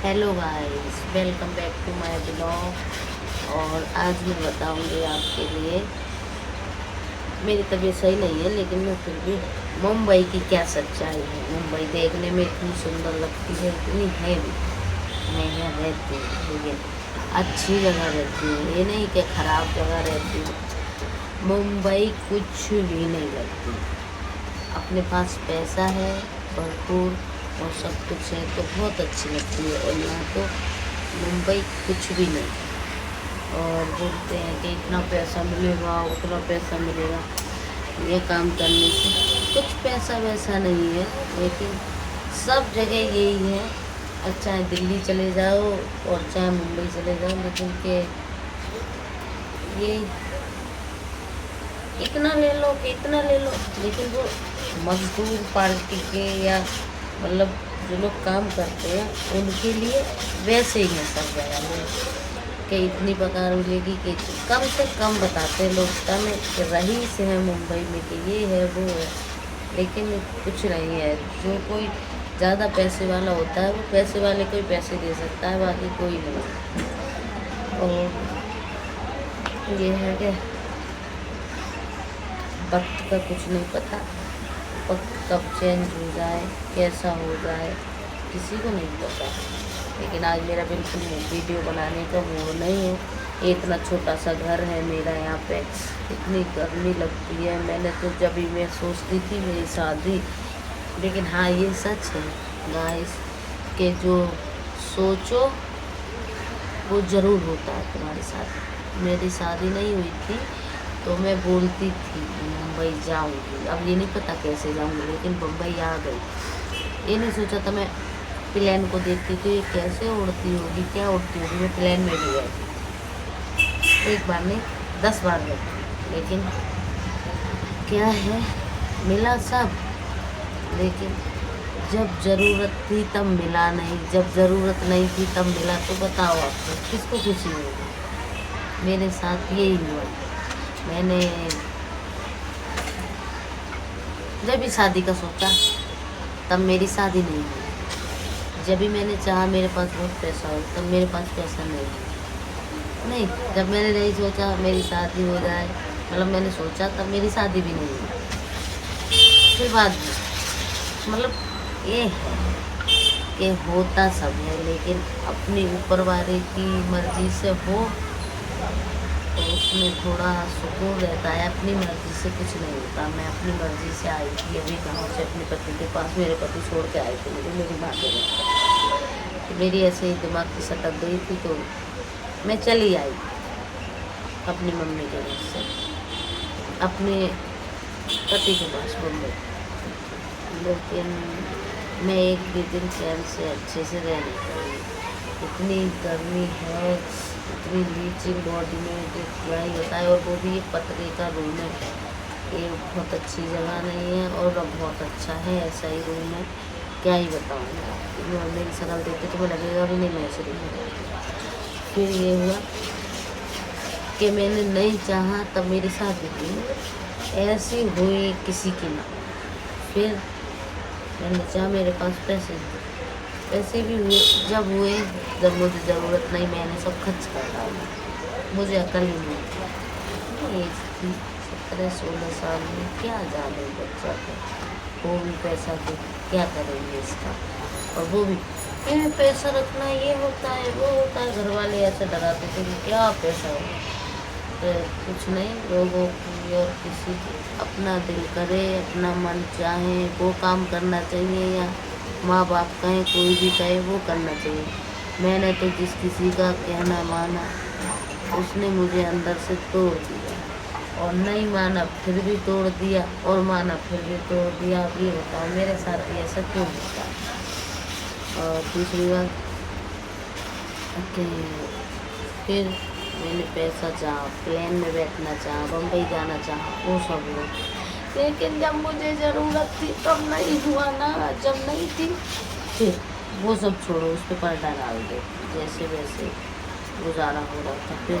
Hello guys, welcome back to my blog. और आज मैं बताऊंगी आपके लिए, मेरी तबीयत सही नहीं है लेकिन मैं फिर भी मुंबई की क्या सच्चाई है। मुंबई देखने में इतनी सुंदर लगती है, इतनी है भी। मैं यहाँ रहती हूँ लेकिन अच्छी जगह रहती हूँ, ये नहीं कि ख़राब जगह रहती हूँ। मुंबई कुछ भी नहीं लगती। अपने पास पैसा है भरपूर और सब कुछ है तो बहुत अच्छी लगती है। और यहाँ तो मुंबई कुछ भी नहीं। और बोलते हैं कि इतना पैसा मिलेगा उतना पैसा मिलेगा, ये काम करने से कुछ पैसा वैसा नहीं है। लेकिन सब जगह यही है, और चाहे दिल्ली चले जाओ और चाहे मुंबई चले जाओ, लेकिन के ये इतना ले लो कि इतना ले लो। लेकिन वो मजदूर पार्टी के या मतलब जो लोग काम करते हैं उनके लिए वैसे ही है सब जगह में कि इतनी पगार मिलेगी कि कम से कम बताते हैं लोग कम कि रईस है मुंबई में कि ये है वो है। लेकिन कुछ नहीं है। जो कोई ज़्यादा पैसे वाला होता है वो पैसे वाले को ही पैसे दे सकता है, बाकी कोई नहीं। और ये है कि वक्त का कुछ नहीं पता, वक्त कब चेंज हो जाए कैसा हो जाए किसी को नहीं पता। लेकिन आज मेरा बिल्कुल वीडियो बनाने का मूड नहीं है। इतना छोटा सा घर है मेरा, यहाँ पे इतनी गर्मी लगती है। मैंने तो जब भी मैं सोचती थी मेरी शादी, लेकिन हाँ ये सच है गाइस कि जो सोचो वो ज़रूर होता है तुम्हारे साथ। मेरी शादी नहीं हुई थी तो मैं बोलती थी मुंबई जाऊंगी, अब ये नहीं पता कैसे जाऊंगी, लेकिन मुंबई आ गई। ये नहीं सोचा था। मैं प्लेन को देखती थी ये कैसे उड़ती होगी, क्या उड़ती होगी। मैं प्लेन में भी गई, एक बार नहीं 10 बार गई। लेकिन क्या है, मिला सब, लेकिन जब ज़रूरत थी तब मिला नहीं, जब ज़रूरत नहीं थी तब मिला। तो बताओ आपको किसको खुशी होगी। मेरे साथ यही हुआ। मैंने जब भी शादी का सोचा तब मेरी शादी नहीं हुई। जब भी मैंने चाहा मेरे पास बहुत पैसा हो तब मेरे पास पैसा नहीं। जब मैंने नहीं सोचा मेरी शादी हो जाए, मतलब मैंने सोचा तब मेरी शादी भी नहीं हुई। फिर बाद में मतलब ये है कि होता सब है, लेकिन अपनी ऊपर वाले की मर्जी से हो तो उसमें थोड़ा सुकून रहता है। अपनी मर्जी से कुछ नहीं होता। मैं अपनी मर्जी से आई थी अभी गाँव से अपने पति के पास, मेरे पति छोड़ के आए थे मुझे मेरी माँ के घर। तो मेरी ऐसे ही दिमाग की सटक गई थी तो मैं चली आई अपनी मम्मी के घर से अपने पति के पास मुंबई। लेकिन मैं एक भी दिन चैन से अच्छे से रह नहीं पाई। इतनी गर्मी है, इतनी लीचिंग बॉडी में कि क्या ही बताए। और वो भी एक पतरे का रूम है, ये बहुत अच्छी जगह नहीं है और अब बहुत अच्छा है, ऐसा ही रूम है। क्या ही बताऊँ मैं आपको, मेरी शक्ल देखते तो मैं लगेगा भी नहीं मैं ऐसे दिखूँगा। फिर ये हुआ कि मैंने नहीं चाहा तब मेरी शादी हुई, ऐसी हुई किसी की ना। फिर मैंने चाहा, मेरे पास पैसे भी हुए, जब हुए जब मुझे ज़रूरत नहीं मैंने सब खर्च कर डाला। मुझे अकल ही नहीं। एज थी 17-16 साल में, क्या जाने बच्चा को वो भी पैसा तो क्या करेंगे इसका। और वो भी ये पैसा रखना ये होता है वो होता है, घर वाले ऐसे डराते थे कि क्या पैसा हो। तो कुछ नहीं, लोगों की और किसी की अपना दिल करे, अपना मन चाहे वो काम करना चाहिए, या माँ बाप कहें कोई भी कहे वो करना चाहिए। मैंने तो जिस किसी का कहना माना उसने मुझे अंदर से तोड़ दिया, और नहीं माना फिर भी तोड़ दिया, और माना फिर भी तोड़ दिया। अब ये बताओ मेरे साथ ही ऐसा क्यों होता है। और दूसरी बात कि फिर मैंने पैसा चाहा, प्लेन में बैठना चाहा, बम्बई जाना चाहा, वो सब हुआ। लेकिन जब मुझे ज़रूरत थी तब नहीं हुआ ना, जब नहीं थी फिर वो सब छोड़ो, उस पर पर्दा डाल दो, जैसे वैसे गुजारा हो रहा था। फिर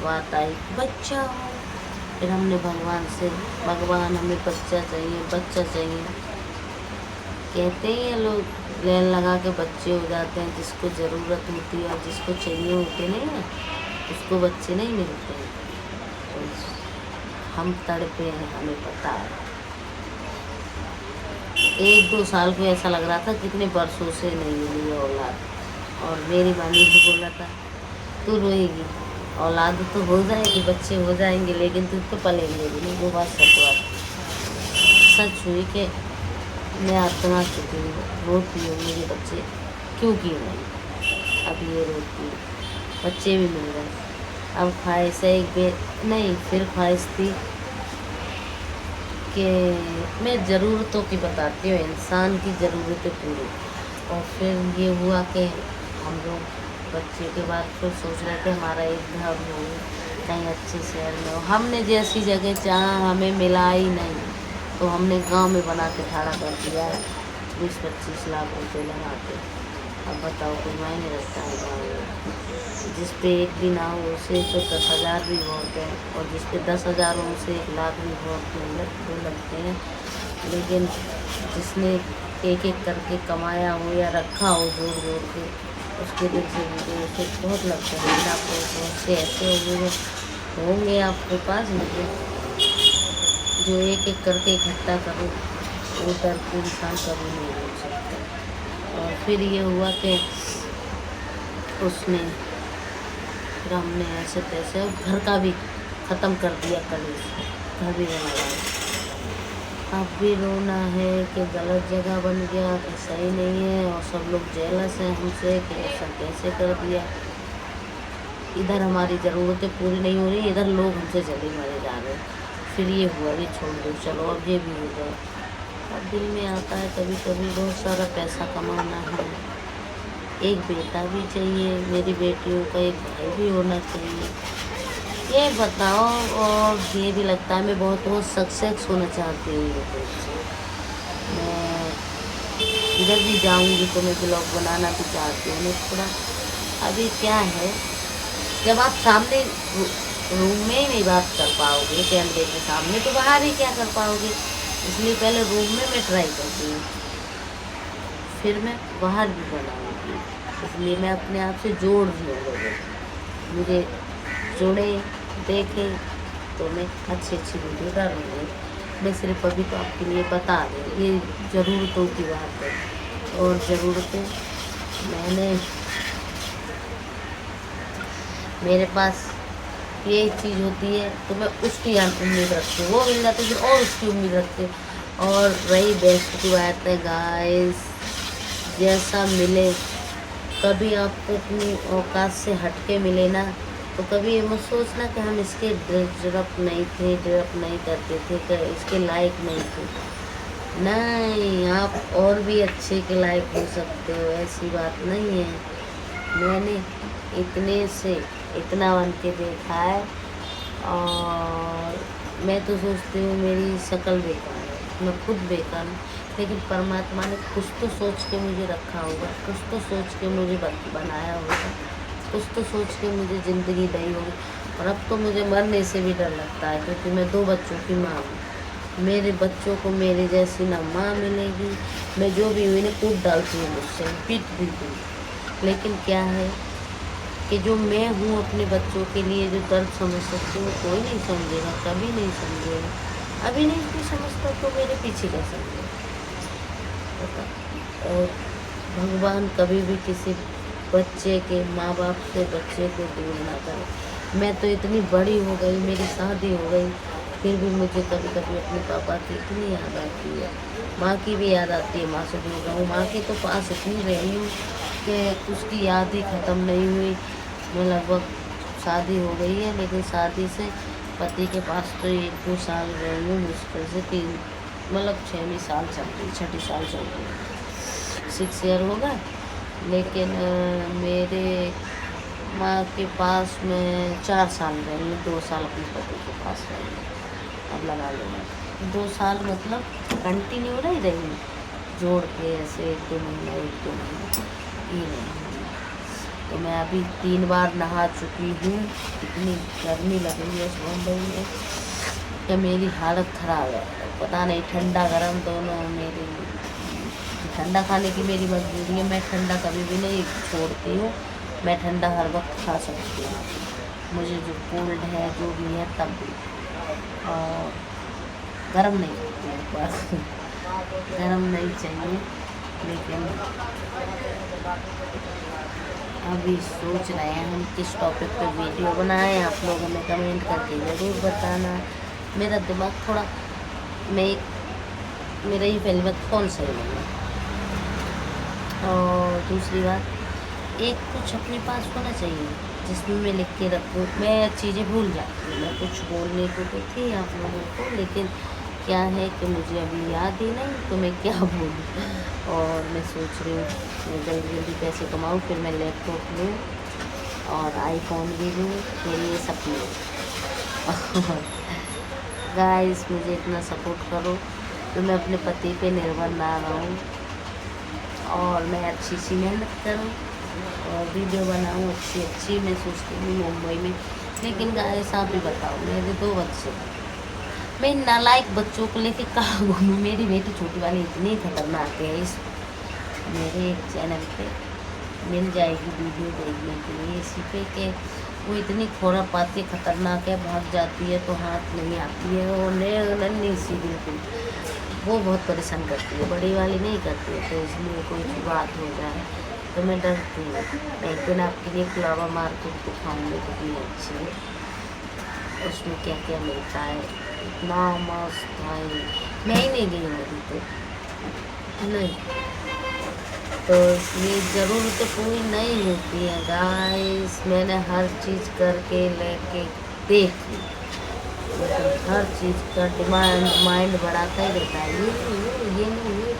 बात आई बच्चा हो, फिर हमने भगवान से, भगवान हमें बच्चा चाहिए बच्चा चाहिए। कहते ही हैं लोग लाइन लगा के बच्चे हो जाते हैं, जिसको ज़रूरत होती है और जिसको चाहिए होते नहीं है उसको बच्चे नहीं मिलते हैं। तो हम तड़पे हैं, हमें पता है। 1-2 साल को ऐसा लग रहा था कितने वर्षों से नहीं मिली है औलाद। और मेरी मामी भी बोला था तू रोएगी, औलाद तो हो जाएगी, बच्चे हो जाएंगे, लेकिन तू तो पलेंगे भी नहीं। वो बात सच हुई कि मैं आत्मा चुकी हूँ, रोती हूँ मेरे बच्चे क्यों क्यों नहीं। अब ये रोती हूँ, बच्चे भी मिल गए। अब ख्वाहिश है नहीं, फिर ख्वाहिश थी कि मैं ज़रूरतों की बताती हूँ, इंसान की ज़रूरतें पूरी। और फिर ये हुआ कि हम लोग बच्चे के बाद फिर सोच रहे थे हमारा एक घर हो कहीं अच्छे शहर में हो। हमने जैसी जगह चाहा हमें मिला ही नहीं, तो हमने गांव में बना के खड़ा कर दिया है 20-25 लाख रुपए लगा के। अब बताओ कोई मायने रखता है गाँव में? जिस पे एक भी ना हो उसे तो 10,000 भी बहुत है, और जिस पे 10,000 हो उसे 1,00,000 भी बहुत लगते हैं। लेकिन जिसने एक एक करके कमाया हो या रखा हो जोड़ जोड़ के, उसके दिल से मुझे उसे बहुत लगता है। लेकिन आपको बहुत से ऐसे होंगे आपके पास जो एक एक करके इकट्ठा करो, वो डर को इंसान कभी नहीं हो सकता। और फिर ये हुआ कि उसने फिर हमने ऐसे तैसे घर का भी ख़त्म कर दिया, कलेश घर भी बनाया। अब भी रोना है कि गलत जगह बन गया, कि सही नहीं है, और सब लोग जेलस हैं हमसे कि ऐसा कैसे कर दिया। इधर हमारी ज़रूरतें पूरी नहीं हो रही, इधर लोग हमसे चले मरे जा रहे। फिर ये हुआ ये छोड़ दो, चलो अब ये भी हो गया। अब दिल में आता है कभी कभी बहुत सारा पैसा कमाना है, एक बेटा भी चाहिए, मेरी बेटियों का एक भाई भी होना चाहिए। ये बताओ, और ये भी लगता है मैं बहुत सक्सेस होना चाहती हूँ। मैं इधर भी जाऊँगी तो मैं ब्लॉग बनाना भी चाहती हूँ। मैं थोड़ा अभी क्या है, जब आप सामने रूम में ही नहीं बात कर पाओगे कैमरे के सामने, तो बाहर ही क्या कर पाओगे। इसलिए पहले रूम में मैं ट्राई करती हूँ, फिर मैं बाहर भी बनाऊँगी। इसलिए मैं अपने आप से जोड़ रही हूँ लोगों को, मुझे जुड़े देखें तो मैं अच्छी वीडियो डालूँगी। मैं सिर्फ अभी तो आपके लिए बता दें, ये ज़रूरतों की बात है। और ज़रूरतें मेरे पास ये चीज़ होती है तो मैं उसकी उम्मीद रखती हूँ, वो मिल जाती है और उसकी उम्मीद रखती हूँ। और रही बेस्ट की बात है गाइस, जैसा मिले, कभी आपको अपनी औकात से हटके मिले ना, तो कभी ये मत सोचना कि हम इसके डेवलप नहीं करते थे, कि इसके लायक नहीं थे। नहीं, आप और भी अच्छे के लायक हो सकते हो, ऐसी बात नहीं है। मैंने इतने से इतना बन के देखा है, और मैं तो सोचती हूँ मेरी शक्ल बेकार है, मैं खुद बेकार हूँ, लेकिन परमात्मा ने कुछ तो सोच के मुझे रखा होगा, कुछ तो सोच के मुझे बनाया होगा, कुछ तो सोच के मुझे ज़िंदगी दी होगी। और अब तो मुझे मरने से भी डर लगता है, क्योंकि मैं 2 बच्चों की माँ हूँ। मेरे बच्चों को मेरे जैसी ना माँ मिलेगी। मैं जो भी हुई ना कूट डालती हूँ, मुझसे पीट भी दूँ, लेकिन क्या है कि जो मैं हूँ अपने बच्चों के लिए जो दर्द समझ सकती हूँ, कोई नहीं समझेगा, कभी नहीं समझेगा। अभी नहीं भी समझता तो मेरे पीछे क्या समझेगा। और भगवान कभी भी किसी बच्चे के माँ बाप से बच्चे को दूर ना करे। मैं तो इतनी बड़ी हो गई, मेरी शादी हो गई, फिर भी मुझे कभी कभी अपने पापा की इतनी याद आती है, माँ की भी याद आती है। माँ से दूर रहूँ, माँ के तो पास इतनी रही हूँ कि उसकी याद ही ख़त्म नहीं हुई। मैं लगभग शादी हो गई है, लेकिन शादी से पति के पास तो 1-2 साल रही हूँ, मुश्किल से 3 मतलब 6 साल चल रही, 6 साल चल रही, 6 ईयर होगा। लेकिन मेरे माँ के पास मैं 4 साल रही हूँ, 2 साल अपने पति के पास रही हूँ। अब लगा लो 2 साल मतलब कंटिन्यू नहीं रही, जोड़ के ऐसे 1-2 महीना ही नहीं। तो मैं अभी 3 बार नहा चुकी हूँ। इतनी गर्मी लग रही है इस मुंबई में कि मेरी हालत ख़राब है। पता नहीं ठंडा गर्म दोनों मेरी ठंडा खाने की मेरी मजबूरी है, मैं ठंडा कभी भी नहीं छोड़ती हूँ, मैं ठंडा हर वक्त खा सकती हूँ, मुझे जो कोल्ड है जो भी है तब भी, और गरम नहीं खाती हूँ बस गरम नहीं चाहिए। लेकिन अभी सोच रहे हैं हम किस टॉपिक पे वीडियो बनाएं, आप लोग हमें कमेंट करके ज़रूर बताना। मेरा दिमाग थोड़ा, मेरा ये पहली बात फ़ोन सही नहीं है, और दूसरी बात एक कुछ अपने पास होना चाहिए जिसमें मैं लिख के रखूँ। मैं चीज़ें भूल जाती हूँ, मैं कुछ बोलने को तो थी आप लोगों को, लेकिन क्या है कि मुझे अभी याद ही नहीं तो मैं क्या बोलूँ। और मैं सोच रही हूँ मैं जल्दी जल्दी पैसे कमाऊँ, फिर मैं लैपटॉप लूँ और आईफोन भी लूँ, मेरी ये सपने। गाइस मुझे इतना सपोर्ट करो तो मैं अपने पति पे निर्भर ना रहूँ, और मैं अच्छी सी मेहनत करूँ और वीडियो बनाऊँ अच्छी। मैं सोचती हूँ मुंबई में, लेकिन गाइस आप ही बताओ, मेरे 2 बच्चे, मैं नालायक बच्चों को लेके कहाँ घूमूँ। मेरी बेटी छोटी वाली इतनी खतरनाक है, इस मेरे चैनल पे मिल जाएगी वीडियो देखने के लिए इसी पे, कि वो इतनी खोरा पाती खतरनाक है, भाग जाती है तो हाथ नहीं आती है, वो नन्ही सी बिल्कुल, वो बहुत परेशान करती है, बड़ी वाली नहीं करती है। तो इसलिए कोई भी बात हो जाए तो मैं डरती हूँ। एक दिन आपके लिए फ्लावर मार्केट दिखाऊँगी, कितनी अच्छी है, उसमें क्या क्या मिलता है, इतना मस्त भाई। मैं ही नहीं गई हूँ अभी तो नहीं, तो ये ज़रूरतें पूरी नहीं होती हैं गाइस। मैंने हर चीज़ करके लेके देख ली, लेकिन हर चीज़ का डिमांड माइंड बढ़ाता ही रहता है, ये नहीं ये।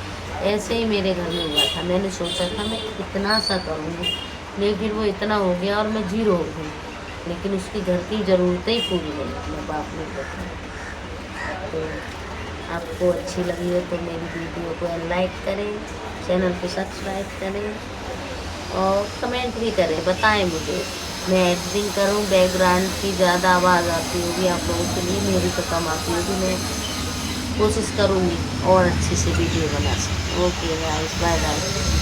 ऐसे ही मेरे घर में हुआ था, मैंने सोचा था मैं इतना सा करूँगी, लेकिन वो इतना हो गया और मैं जीरो हो गई, लेकिन उसके घर की ज़रूरतें ही पूरी नहीं की। मैं बाप ने बताया। तो आपको अच्छी लगी है तो मेरी वीडियो को लाइक करें, चैनल को सब्सक्राइब करें और कमेंट भी करें, बताएं मुझे। मैं एडिटिंग करूं, बैकग्राउंड की ज़्यादा आवाज़ आती होगी आप लोगों के लिए, मेरी तो कम आती होगी, मैं कोशिश करूँगी और अच्छी से वीडियो बना सकूँ। Okay guys, bye bye.